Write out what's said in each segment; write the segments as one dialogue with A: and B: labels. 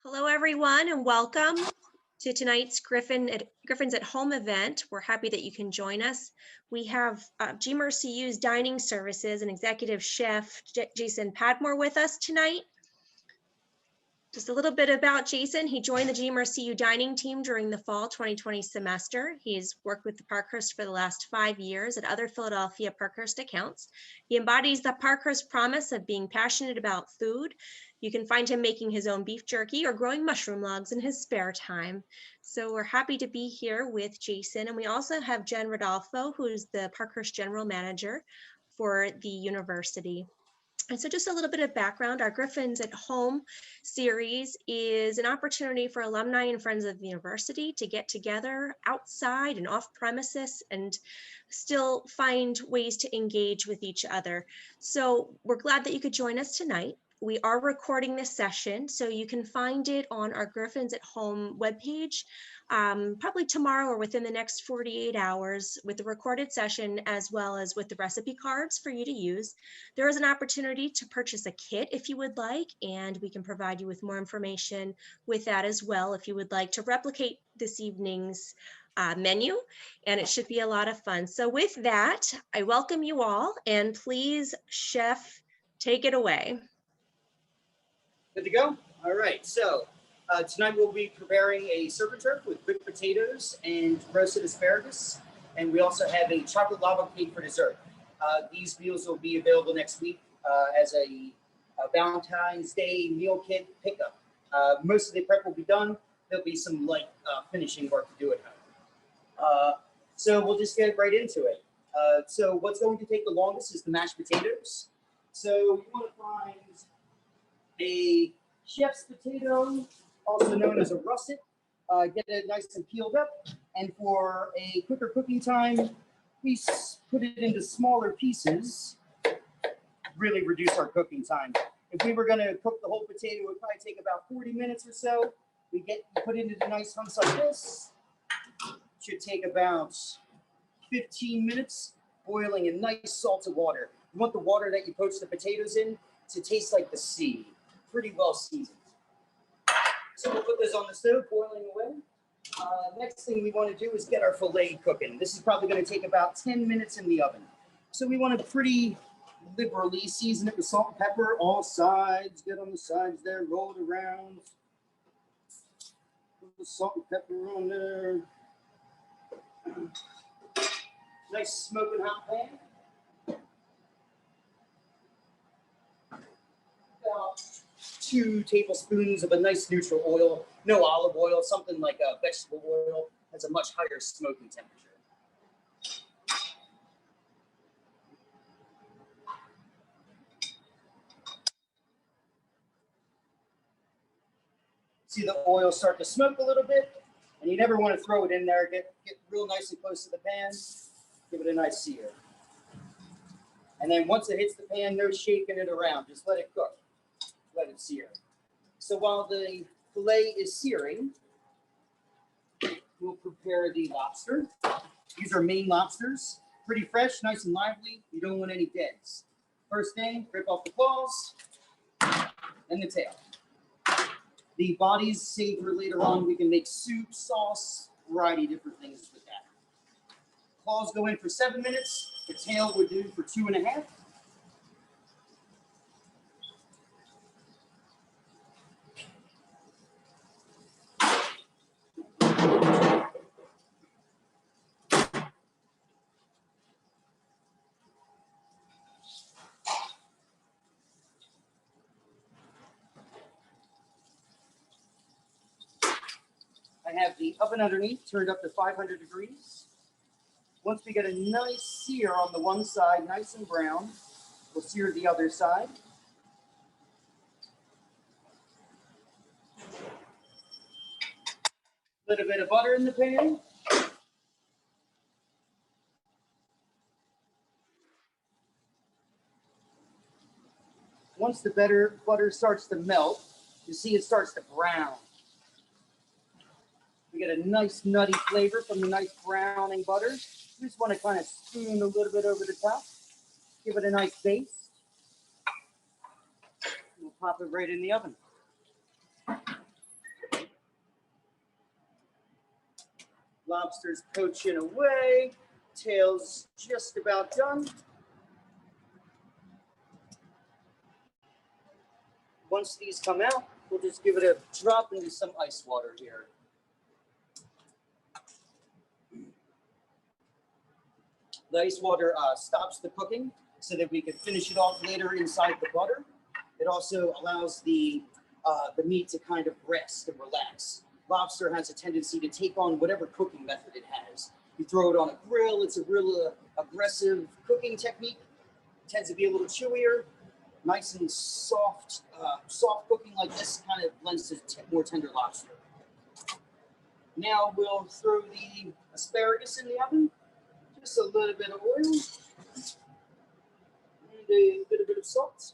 A: Hello, everyone, and welcome to tonight's Griffins at Home event. We're happy that you can join us. We have GMercyU's dining services and executive chef Jason Padmore with us tonight. Just a little bit about Jason. He joined the GMercyU dining team during the fall 2020 semester. He's worked with the Parkhurst for the last 5 years at other Philadelphia Parkhurst accounts. He embodies the Parkhurst promise of being passionate about food. You can find him making his own beef jerky or growing mushroom logs in his spare time. So we're happy to be here with Jason. And we also have Jen Rodolfo, who's the Parkhurst General Manager for the university. And so just a little bit of background, our Griffins at Home series is an opportunity for alumni and friends of the university to get together outside and off premises and still find ways to engage with each other. So we're glad that you could join us tonight. We are recording this session, so you can find it on our Griffins at Home webpage, probably tomorrow or within the next 48 hours with the recorded session, as well as with the recipe cards for you to use. There is an opportunity to purchase a kit if you would like, and we can provide you with more information with that as well if you would like to replicate this evening's menu, and it should be a lot of fun. So with that, I welcome you all, and please, Chef, take it away.
B: Good to go? All right, so tonight we'll be preparing a surf and turf with quick potatoes and roasted asparagus, and we also have a chocolate lava cake for dessert. These meals will be available next week as a Valentine's Day meal kit pickup. Most of the prep will be done. There'll be some light finishing work to do at home. So we'll just get right into it. So what's going to take the longest is the mashed potatoes. So you want to find a chef's potato, also known as a russet. Get it nice and peeled up. And for a quicker cooking time, we put it into smaller pieces, really reduce our cooking time. If we were going to cook the whole potato, it would probably take about 40 minutes or so. We put it into nice hunks like this. Should take about 15 minutes boiling in nice salted water. You want the water that you poach the potatoes in to taste like the sea, pretty well seasoned. So we'll put this on the stove, boiling away. Next thing we want to do is get our filet cooking. This is probably going to take about 10 minutes in the oven. So we want to pretty liberally season it with salt and pepper, all sides, get on the sides there, roll it around. Put the salt and pepper on there. Nice smoking hot pan. About 2 tablespoons of a nice neutral oil, no olive oil, something like a vegetable oil, has a much higher smoking temperature. See the oil start to smoke a little bit, and you never want to throw it in there. Get real nice and close to the pan, give it a nice sear. And then once it hits the pan, no shaking it around, just let it cook, let it sear. So while the filet is searing, we'll prepare the lobster. These are Maine lobsters, pretty fresh, nice and lively. You don't want any deads. First thing, rip off the claws and the tail. The bodies savor later on. We can make soup, sauce, variety of different things with that. Claws go in for 7 minutes. The tail would do for 2.5. I have the oven underneath turned up to 500 degrees. Once we get a nice sear on the one side, nice and brown, we'll sear the other side. A little bit of butter in the pan. Once the butter starts to melt, you see it starts to brown. We get a nice nutty flavor from the nice browning butter. We just want to kind of spoon a little bit over the top. Give it a nice base. We'll pop it right in the oven. Lobster's poaching away. Tail's just about done. Once these come out, we'll just give it a drop into some ice water here. The ice water stops the cooking so that we can finish it off later inside the butter. It also allows the meat to kind of rest and relax. Lobster has a tendency to take on whatever cooking method it has. You throw it on a grill, it's a real aggressive cooking technique. It tends to be a little chewier, nice and soft. Soft cooking like this kind of lends to more tender lobster. Now we'll throw the asparagus in the oven. Just a little bit of oil and a little bit of salt.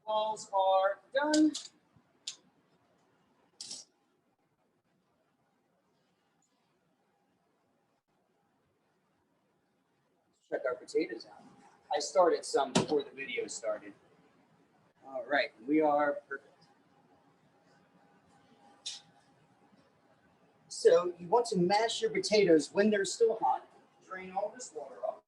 B: Balls are done. Check our potatoes out. I started some before the video started. All right, we are perfect. So you want to mash your potatoes when they're still hot. Drain all this water off.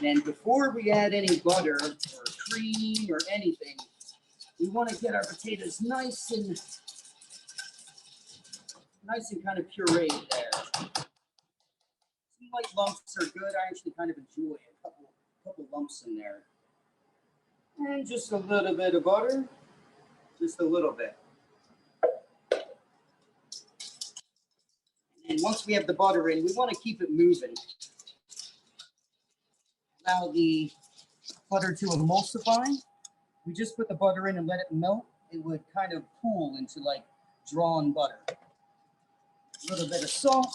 B: And before we add any butter or cream or anything, we want to get our potatoes nice and kind of pureed there. Some light lumps are good. I actually kind of enjoy a couple lumps in there. And just a little bit of butter, just a little bit. And once we have the butter in, we want to keep it moving. Allow the butter to emulsify. We just put the butter in and let it melt. It would kind of pool into like drawn butter. A little bit of salt.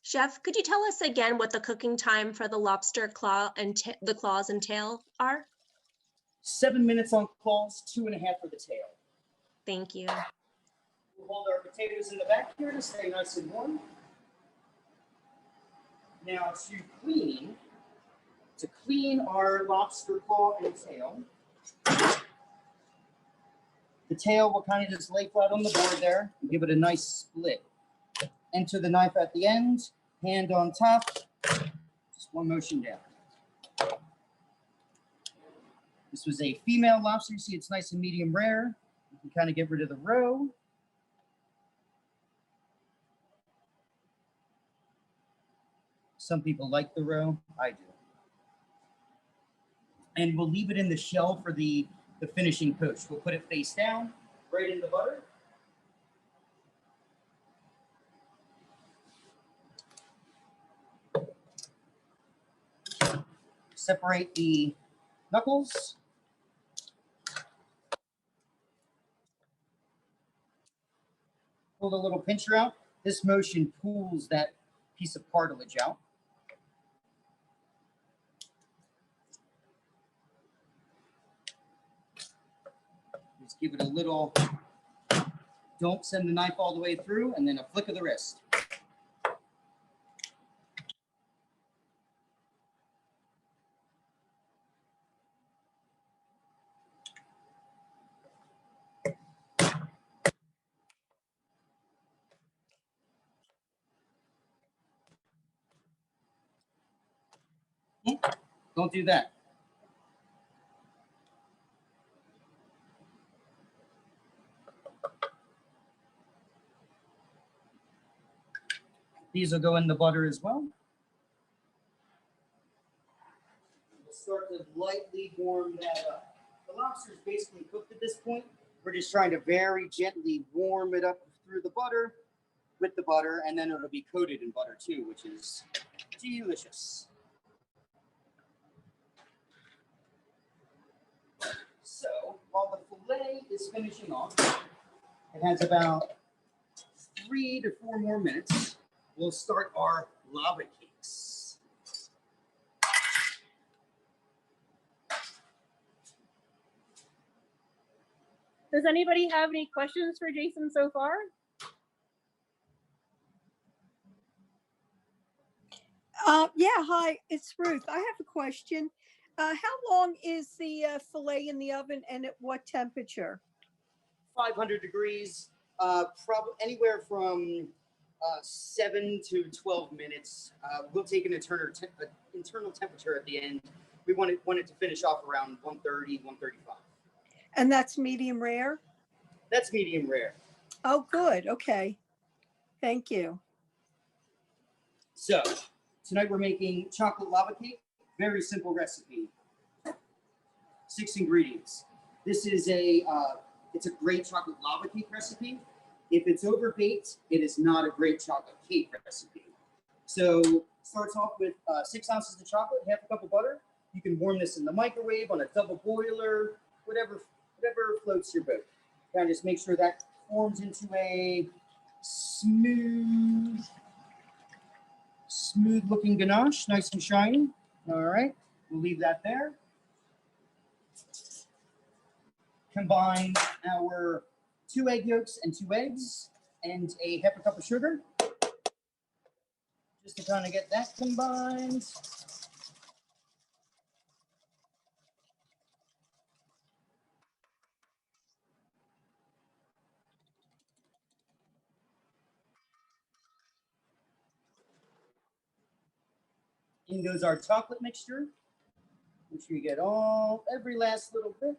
A: Chef, could you tell us again what the cooking time for the lobster claw and the claws and tail are?
B: 7 minutes on claws, 2.5 for the tail.
A: Thank you.
B: We'll hold our potatoes in the back here to stay nice and warm. Now to clean our lobster claw and tail, the tail will kind of just lay flat on the board there and give it a nice split. Enter the knife at the end, hand on top, just one motion down. This was a female lobster. You see it's nice and medium rare. You can kind of get rid of the roe. Some people like the roe, I do. And we'll leave it in the shell for the finishing poach. We'll put it face down, right in the butter. Separate the knuckles. Pull the little pincher out. This motion pulls that piece of cartilage out. Just give it a little, don't send the knife all the way through, and then a flick of the wrist. Don't do that. These will go in the butter as well. We'll start to lightly warm that up. The lobster is basically cooked at this point. We're just trying to very gently warm it up through the butter, with the butter, and then it'll be coated in butter too, which is delicious. So while the fillet is finishing off, it has about 3 to 4 more minutes. We'll start our lava cakes.
C: Does anybody have any questions for Jason so far?
D: Yeah, hi, it's Ruth. I have a question. How long is the fillet in the oven and at what temperature?
B: 500 degrees, probably anywhere from 7 to 12 minutes. We'll take an internal temperature at the end. We want it to finish off around 130, 135.
D: And that's medium rare?
B: That's medium rare.
D: Oh, good. Okay. Thank you.
B: So tonight we're making chocolate lava cake. Very simple recipe. 6 ingredients. This is it's a great chocolate lava cake recipe. If it's overbaked, it is not a great chocolate cake recipe. So starts off with 6 ounces of chocolate, half a cup of butter. You can warm this in the microwave on a double boiler, whatever floats your boat. Now just make sure that forms into a smooth looking ganache, nice and shiny. All right, we'll leave that there. Combine our 2 egg yolks and 2 eggs and a half a cup of sugar. Just to kind of get that combined. In goes our chocolate mixture. Make sure you get every last little bit.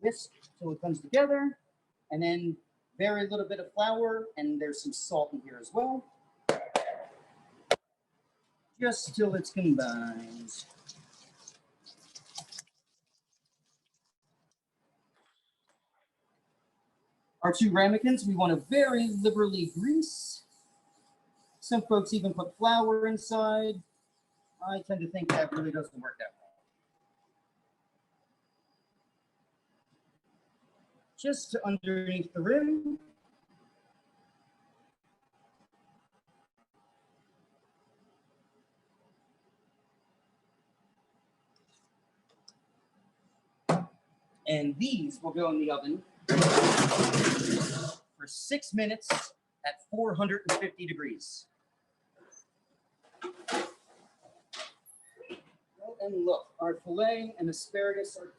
B: Whisk till it comes together, and then very little bit of flour, and there's some salt in here as well. Just till it's combined. Our 2 ramekins, we want to very liberally grease. Some folks even put flour inside. I tend to think that really doesn't work that well. Just to underneath the rim. And these will go in the oven for 6 minutes at 450 degrees. Well, and look, our filet and asparagus are done.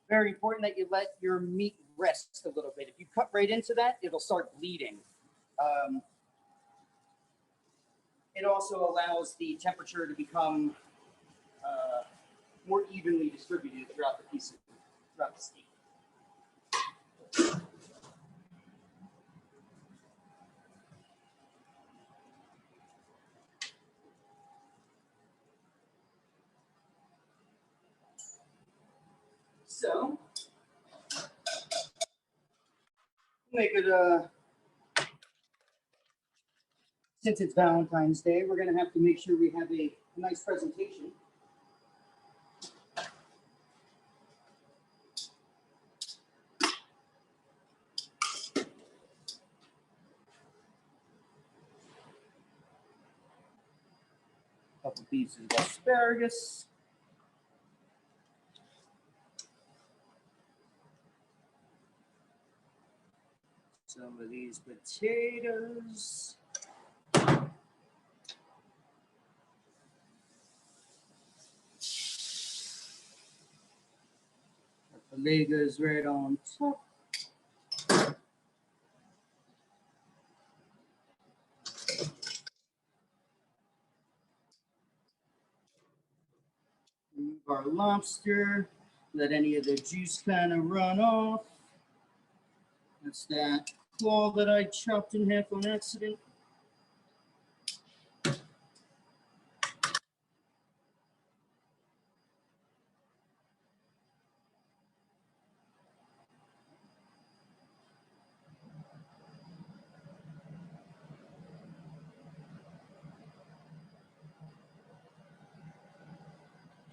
B: Very important that you let your meat rest a little bit. If you cut right into that, it'll start bleeding. It also allows the temperature to become more evenly distributed throughout the piece, throughout the steak. So, make it since it's Valentine's Day, we're going to have to make sure we have a nice presentation. Couple pieces of asparagus. Some of these potatoes. The filet goes right on top. Remove our lobster. Let any of the juice kind of run off. That's that claw that I chopped in half on accident.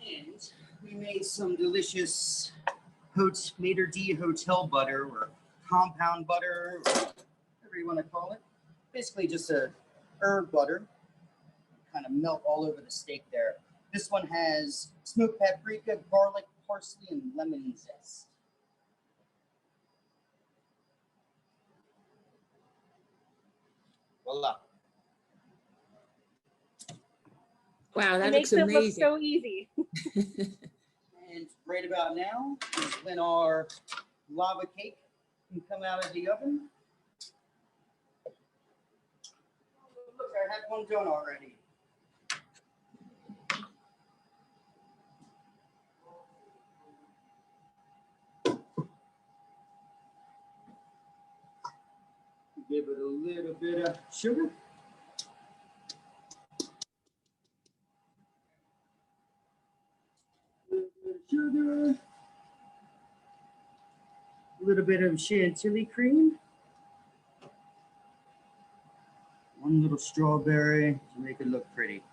B: And we made some delicious Maitre D hotel butter or compound butter, or whatever you want to call it. Basically just a herb butter. Kind of melt all over the steak there. This one has smoked paprika, garlic, parsley, and lemon zest. Voila.
E: Wow,
C: It
E: that
C: makes
E: looks
C: it look
E: amazing.
C: so easy.
B: And right about now is when our lava cake can come out of the oven. Look, I had one done already. Give it a little bit of sugar. Sugar. A little bit of chantilly cream. One little strawberry to make it look pretty.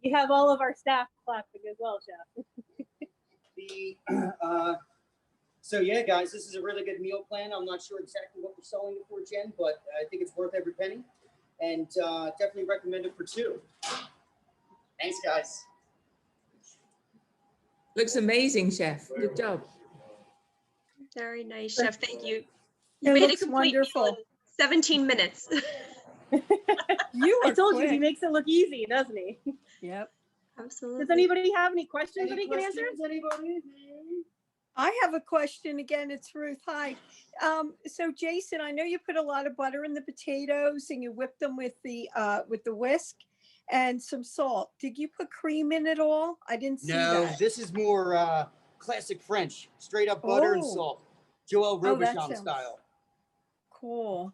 C: You have all of our staff clapping as well, Chef.
B: So yeah, guys, this is a really good meal plan. I'm not sure exactly what we're selling it for, Jen, but I think it's worth every penny, and definitely recommend it for two. Thanks, guys.
E: Looks amazing, Chef. Good job.
A: Very nice, Chef. Thank you. You
D: It
A: made a
D: looks
A: complete meal
D: wonderful.
A: in 17 minutes.
D: You
C: I
D: are
C: told you, he
D: quick.
C: makes it look easy, doesn't he?
D: Yep.
A: Absolutely.
C: Does anybody have any questions that
B: Any
C: he can answer?
B: questions, anybody?
D: I have a question again. It's Ruth. Hi. So Jason, I know you put a lot of butter in the potatoes and you whipped them with the whisk and some salt. Did you put cream in at all? I didn't see
B: No,
D: that.
B: this is more classic French, straight up butter and
D: Oh.
B: salt, Joël
D: Oh, that
B: Robuchon
D: sounds-
B: style.
D: Cool.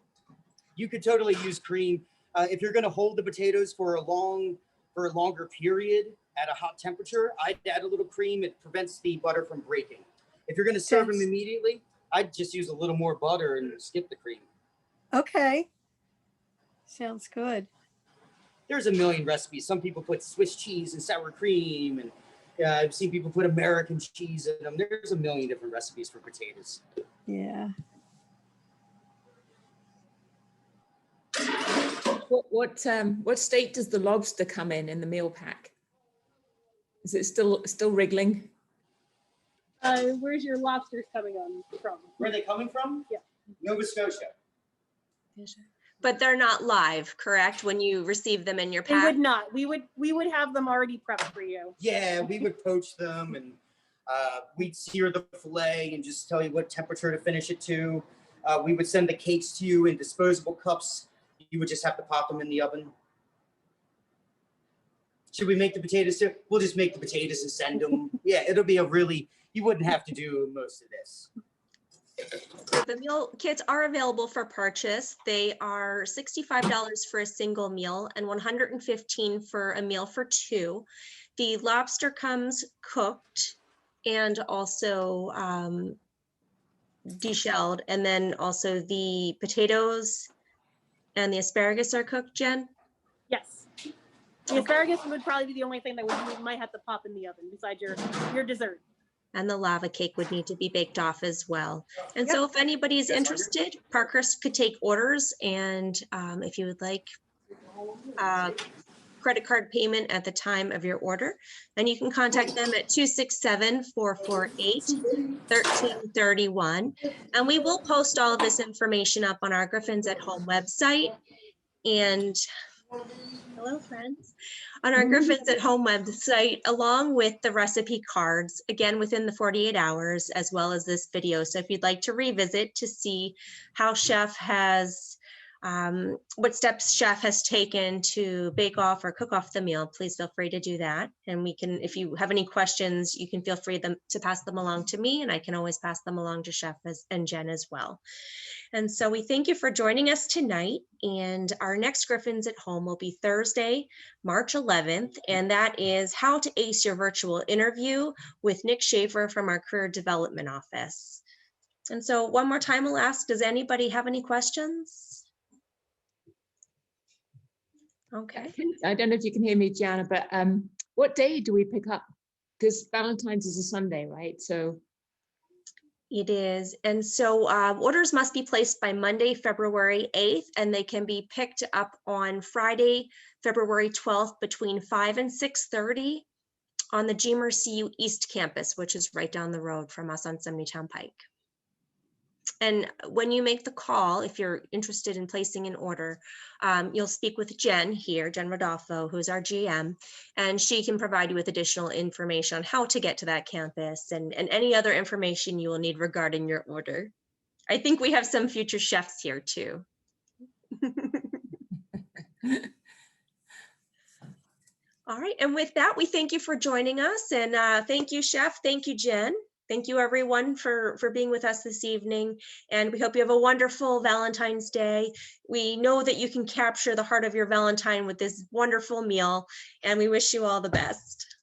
B: You could totally use cream if you're going to hold the potatoes for a longer period at a hot temperature. I'd add a little cream. It prevents the butter from breaking. If you're going to serve them
D: Thanks.
B: immediately, I'd just use a little more butter and skip the cream.
D: Okay. Sounds good.
B: There's a million recipes. Some people put Swiss cheese and sour cream, and I've seen people put American cheese in them. There's a million different recipes for potatoes.
D: Yeah.
E: What state does the lobster come in the meal pack? Is it still wriggling?
C: Where's your lobsters coming on from?
B: Where are they coming from?
C: Yeah.
B: Nova Scotia.
A: But they're not live, correct? When you receive them in your
C: They
A: pack?
C: would not. We would have them already prepped for you.
B: Yeah, we would poach them, and we'd sear the fillet and just tell you what temperature to finish it to. We would send the cakes to you in disposable cups. You would just have to pop them in the oven. Should we make the potatoes too? We'll just make the potatoes and send them. Yeah, it'll be you wouldn't have to do most of this.
A: So the meal kits are available for purchase. They are $65 for a single meal and $115 for a meal for two. The lobster comes cooked and also deshelled, and then also the potatoes and the asparagus are cooked, Jen?
C: Yes. The asparagus would probably be the only thing that we might have to pop in the oven besides your dessert.
A: And the lava cake would need to be baked off as well. And
D: Yep.
A: so if anybody is
B: Yes,
A: interested, Parkhurst could take orders, and if you would like credit card payment at the time of your order, then you can contact them at 267-448-1331. And we will post all of this information up on our Griffins at Home website. And hello, friends. On our Griffins at Home website, along with the recipe cards, again, within the 48 hours, as well as this video. So if you'd like to revisit to see how Chef has, what steps Chef has taken to bake off or cook off the meal, please feel free to do that. And we can, if you have any questions, you can feel free to pass them along to me, and I can always pass them along to Chef and Jen as well. And so we thank you for joining us tonight. And our next Griffins at Home will be Thursday, March 11th. And that is how to ace your virtual interview with Nick Schaefer from our Career Development Office. And so one more time, I'll ask, does anybody have any questions? Okay.
E: I don't know if you can hear me, Gianna, but what day do we pick up? Because Valentine's is a Sunday, right? So
A: It is. And so orders must be placed by Monday, February 8th, and they can be picked up on Friday, February 12th between 5 and 6:30 on the GMercyU East Campus, which is right down the road from us on Town Pike. And when you make the call, if you're interested in placing an order, you'll speak with Jen here, Jen Rodolfo, who's our GM, and she can provide you with additional information on how to get to that campus and any other information you will need regarding your order. I think we have some future chefs here too. All right, and with that, we thank you for joining us, and thank you, Chef. Thank you, Jen. Thank you, everyone, for being with us this evening, and we hope you have a wonderful Valentine's Day. We know that you can capture the heart of your Valentine with this wonderful meal, and we wish you all the best.